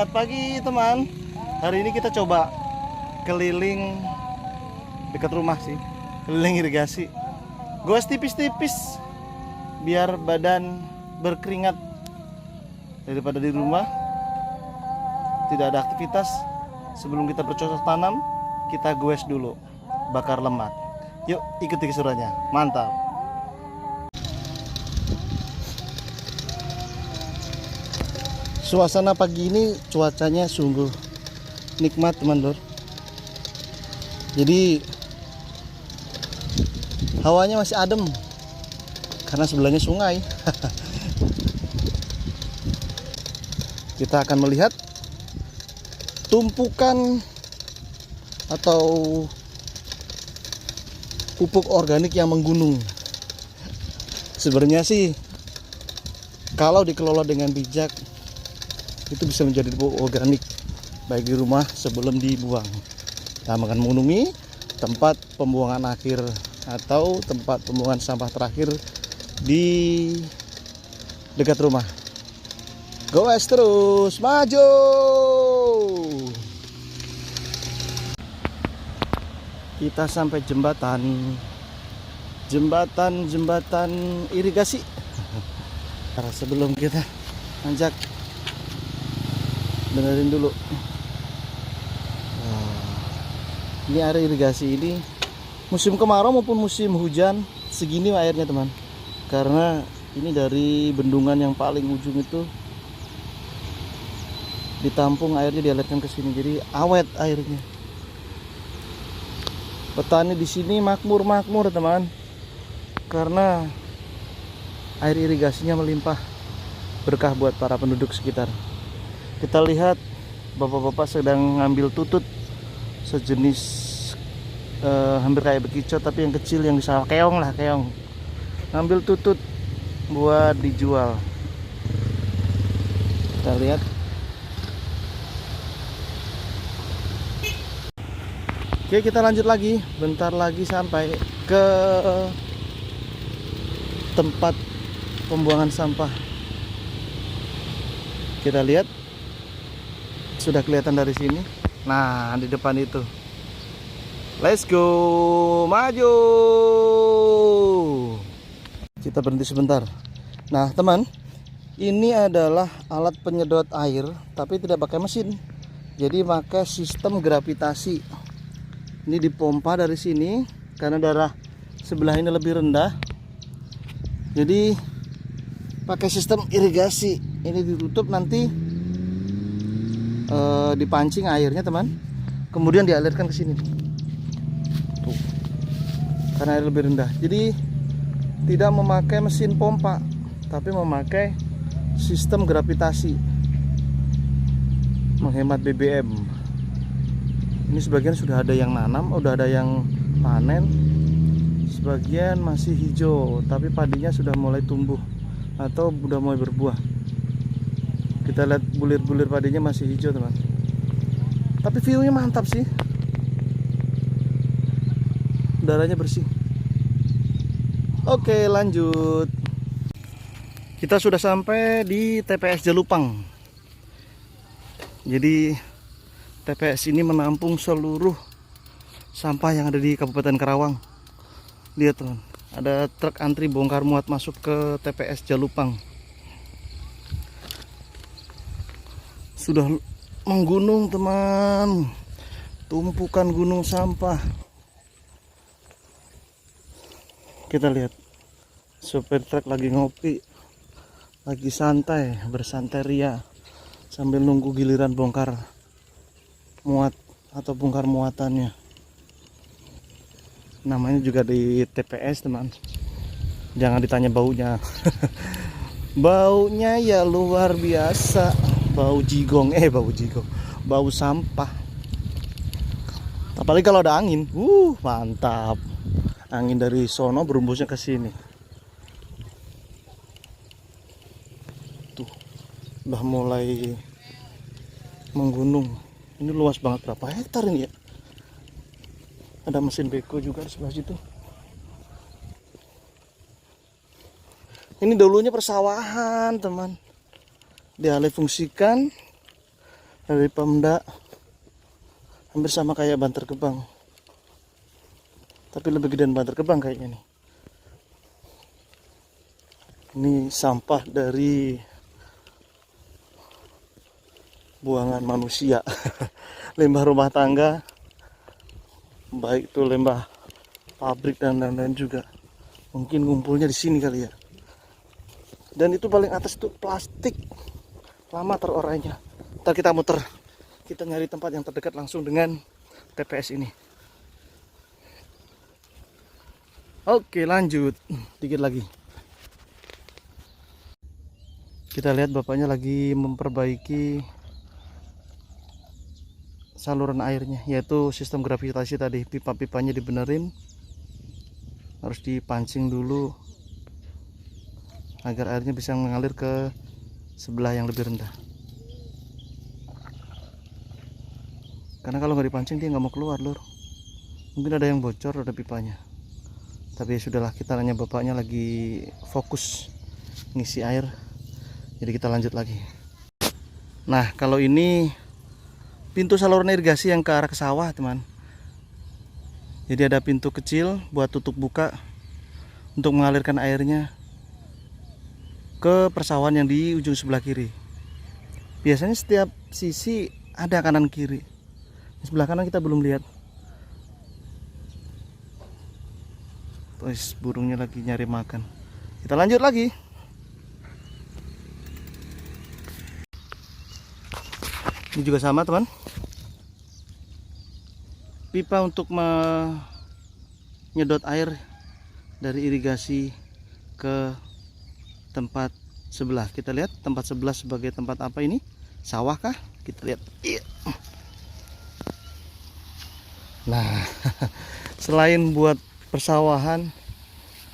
Selamat pagi teman. Hari ini kita coba keliling dekat rumah sih, keliling irigasi. Goes tipis-tipis biar badan berkeringat daripada di rumah tidak ada aktivitas. Sebelum kita bercocok tanam, kita goes dulu, bakar lemak. Yuk ikuti keseruannya, mantap. Suasana pagi ini cuacanya sungguh nikmat teman-teman. Jadi hawanya masih adem karena sebelahnya sungai. Kita akan melihat tumpukan atau pupuk organik yang menggunung. Sebenarnya sih kalau dikelola dengan bijak itu bisa menjadi pupuk organik baik di rumah sebelum dibuang. Nah, akan mengunjungi tempat pembuangan akhir atau tempat pembuangan sampah terakhir di dekat rumah. Goes terus, maju! Kita sampai jembatan irigasi. Karena sebelum kita nanjak, dengerin dulu. Ini area irigasi ini musim kemarau maupun musim hujan segini airnya teman, karena ini dari bendungan yang paling ujung itu ditampung, airnya dialirkan ke sini, jadi awet airnya. Petani di sini makmur teman, karena air irigasinya melimpah, berkah buat para penduduk sekitar. Kita lihat bapak-bapak sedang ngambil tutut sejenis hampir kayak bekicot tapi yang kecil, yang di sawah, keong, ngambil tutut buat dijual. Kita lihat. Oke, kita lanjut lagi, bentar lagi sampai ke tempat pembuangan sampah. Kita lihat, sudah kelihatan dari sini. Nah, di depan itu. Let's go, maju. Kita berhenti sebentar. Nah, teman, ini adalah alat penyedot air, tapi tidak pakai mesin. Jadi pakai sistem gravitasi. Ini dipompa dari sini karena daerah sebelah ini lebih rendah. Jadi pakai sistem irigasi. Ini ditutup, nanti dipancing airnya teman, kemudian dialirkan ke sini. Tuh, karena air lebih rendah, jadi tidak memakai mesin pompa, tapi memakai sistem gravitasi, menghemat BBM. Ini sebagian sudah ada yang nanam, udah ada yang panen, sebagian masih hijau, tapi padinya sudah mulai tumbuh atau sudah mulai berbuah. Kita lihat bulir-bulir padinya masih hijau teman, tapi view-nya mantap sih, udaranya bersih. Oke, lanjut. Kita sudah sampai di TPS Jelupang. Jadi TPS ini menampung seluruh sampah yang ada di Kabupaten Karawang. Lihat teman, ada truk antri bongkar muat masuk ke TPS Jelupang. Sudah menggunung teman, tumpukan gunung sampah. Kita lihat sopir truk lagi ngopi, lagi santai, bersantai ria sambil nunggu giliran bongkar muat atau bongkar muatannya. Namanya juga di TPS teman, jangan ditanya baunya. Baunya ya luar biasa. Bau jigong, bau sampah. Apalagi kalau ada angin, mantap. Angin dari sono berembusnya ke sini. Tuh, udah mulai menggunung. Ini luas banget, berapa hektar ini ya? Ada mesin beko juga di sebelah situ. Ini dulunya persawahan teman, dialih fungsikan dari Pemda, hampir sama kayak Bantar Gebang, tapi lebih gedean Bantar Gebang kayaknya nih. Ini sampah dari buangan manusia. Limbah rumah tangga, baik itu limbah pabrik dan lain-lain juga. Mungkin ngumpulnya di sini kali ya. Dan itu paling atas itu plastik, lama terurainya. Ntar kita muter, kita nyari tempat yang terdekat langsung dengan TPS ini. Oke, lanjut dikit lagi. Kita lihat bapaknya lagi memperbaiki saluran airnya, yaitu sistem gravitasi tadi. Pipa-pipanya dibenerin, harus dipancing dulu agar airnya bisa mengalir ke sebelah yang lebih rendah. Karena kalau nggak dipancing dia nggak mau keluar, lur. Mungkin ada yang bocor, ada pipanya. Tapi ya sudahlah, kita nanya bapaknya lagi fokus ngisi air. Jadi kita lanjut lagi. Nah, kalau ini pintu saluran irigasi yang ke arah ke sawah, teman. Jadi ada pintu kecil buat tutup buka untuk mengalirkan airnya ke persawahan yang di ujung sebelah kiri. Biasanya setiap sisi ada kanan kiri. Di sebelah kanan kita belum lihat. Terus burungnya lagi nyari makan. Kita lanjut lagi. Ini juga sama, teman. Pipa untuk menyedot air dari irigasi ke tempat sebelah. Kita lihat tempat sebelah sebagai tempat apa ini? Sawah kah? Kita lihat. Nah, selain buat persawahan,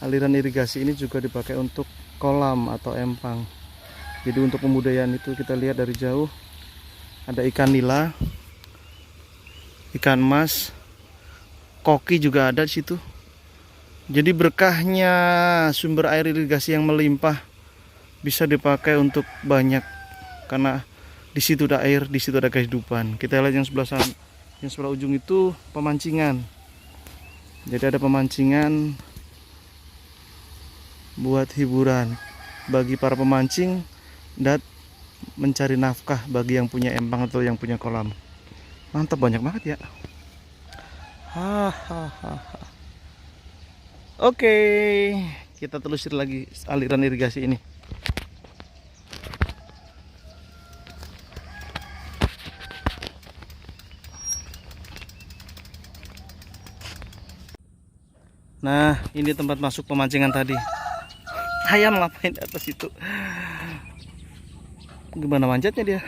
aliran irigasi ini juga dipakai untuk kolam atau empang. Jadi untuk pembudayaan itu kita lihat dari jauh ada ikan nila, ikan mas, koki juga ada di situ. Jadi berkahnya sumber air irigasi yang melimpah bisa dipakai untuk banyak, karena di situ ada air, di situ ada kehidupan. Kita lihat yang sebelah sana, yang sebelah ujung itu pemancingan. Jadi ada pemancingan buat hiburan bagi para pemancing dan mencari nafkah bagi yang punya empang atau yang punya kolam. Mantap, banyak banget ya. Hahaha. Oke, kita telusuri lagi aliran irigasi ini. Nah, ini tempat masuk pemancingan tadi. Ayam ngapain di atas itu? Gimana manjatnya dia?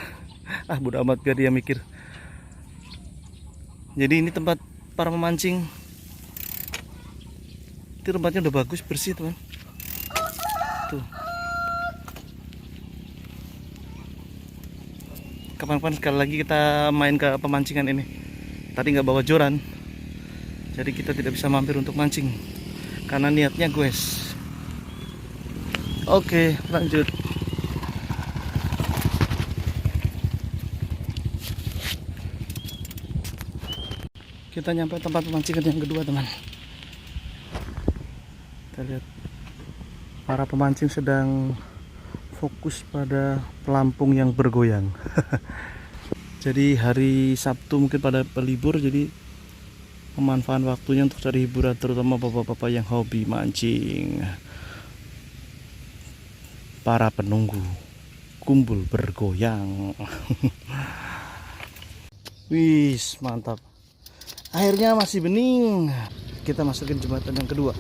Ah, bodo amat, biar dia mikir. Jadi ini tempat para pemancing. Itu tempatnya udah bagus, bersih, teman. Tuh. Kapan-kapan sekali lagi kita main ke pemancingan ini. Tadi nggak bawa joran, jadi kita tidak bisa mampir untuk mancing karena niatnya guys. Oke, lanjut. Kita nyampe tempat pemancingan yang kedua, teman. Kita lihat para pemancing sedang fokus pada pelampung yang bergoyang. Jadi hari Sabtu mungkin pada pelibur, jadi memanfaatkan waktunya untuk cari hiburan, terutama bapak-bapak yang hobi mancing. Para penunggu kumpul bergoyang. Wis, mantap. Airnya masih bening. Kita masukin jembatan yang kedua.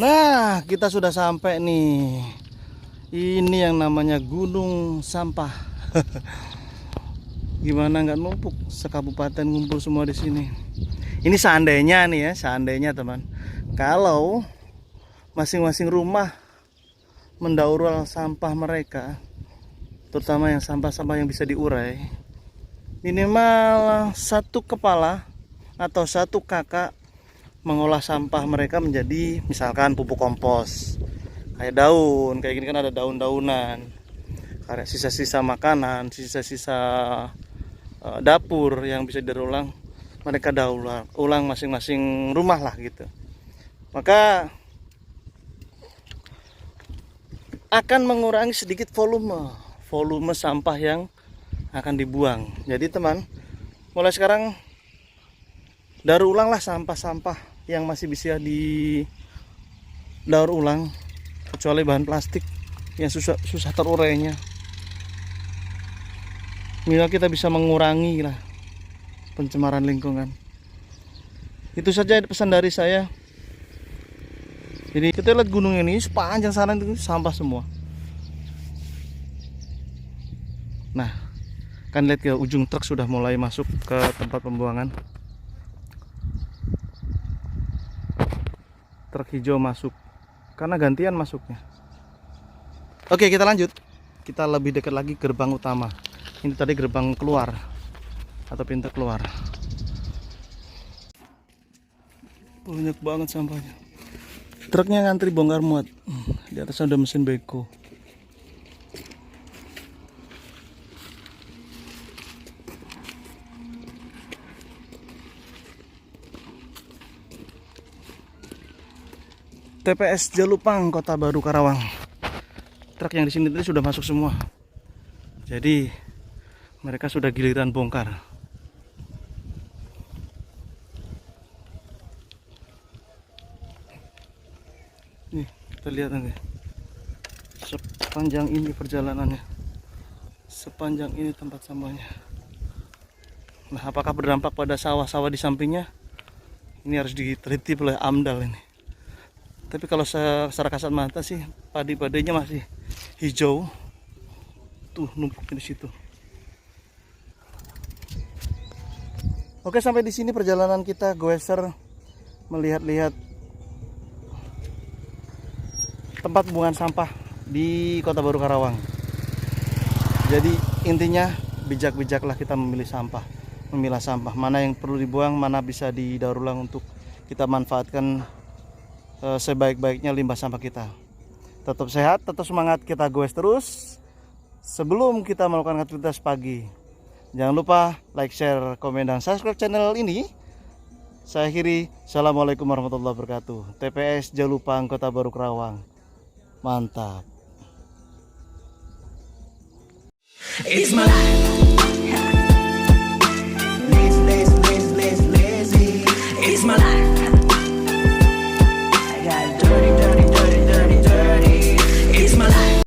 Nah, kita sudah sampai nih. Ini yang namanya Gunung Sampah. Gimana nggak numpuk, sekabupaten ngumpul semua di sini. Ini seandainya nih ya, seandainya teman, kalau masing-masing rumah mendaur ulang sampah mereka, terutama yang sampah-sampah yang bisa diurai, minimal satu kepala atau satu kakak mengolah sampah mereka menjadi misalkan pupuk kompos. Kayak daun, kayak gini kan ada daun-daunan, kayak sisa-sisa makanan, sisa-sisa dapur yang bisa diulang, mereka daur ulang masing-masing rumah lah gitu. Maka akan mengurangi sedikit volume sampah yang akan dibuang. Jadi teman, mulai sekarang daur ulanglah sampah-sampah yang masih bisa didaur ulang, kecuali bahan plastik yang susah terurainya. Minimal kita bisa mengurangi lah pencemaran lingkungan. Itu saja pesan dari saya. Jadi kita lihat gunung ini sepanjang sana itu sampah semua. Nah, kan lihat ke ujung truk sudah mulai masuk ke tempat pembuangan. Truk hijau masuk karena gantian masuknya. Oke, kita lanjut. Kita lebih dekat lagi gerbang utama. Ini tadi gerbang keluar atau pintu keluar. Banyak banget sampahnya. Truknya ngantri bongkar muat. Di atasnya ada mesin beko. TPS Jelupang, Kota Baru Karawang. Truk yang di sini tadi sudah masuk semua. Jadi mereka sudah giliran bongkar. Nih, kita lihat nanti. Sepanjang ini perjalanannya. Sepanjang ini tempat sampahnya. Nah, apakah berdampak pada sawah-sawah di sampingnya? Ini harus diteliti oleh AMDAL ini. Tapi kalau secara kasat mata sih padi-padinya masih hijau. Tuh numpuk di situ. Oke, sampai di sini perjalanan kita goeser melihat-lihat tempat pembuangan sampah di Kota Baru Karawang. Jadi intinya bijak-bijaklah kita memilih sampah, memilah sampah, mana yang perlu dibuang, mana bisa didaur ulang untuk kita manfaatkan sebaik-baiknya limbah sampah kita. Tetap sehat, tetap semangat, kita goes terus sebelum kita melakukan aktivitas pagi. Jangan lupa like, share, komen, dan subscribe channel ini. Saya akhiri. Assalamualaikum warahmatullahi wabarakatuh. TPS Jelupang, Kota Baru Karawang. Mantap. It's my life.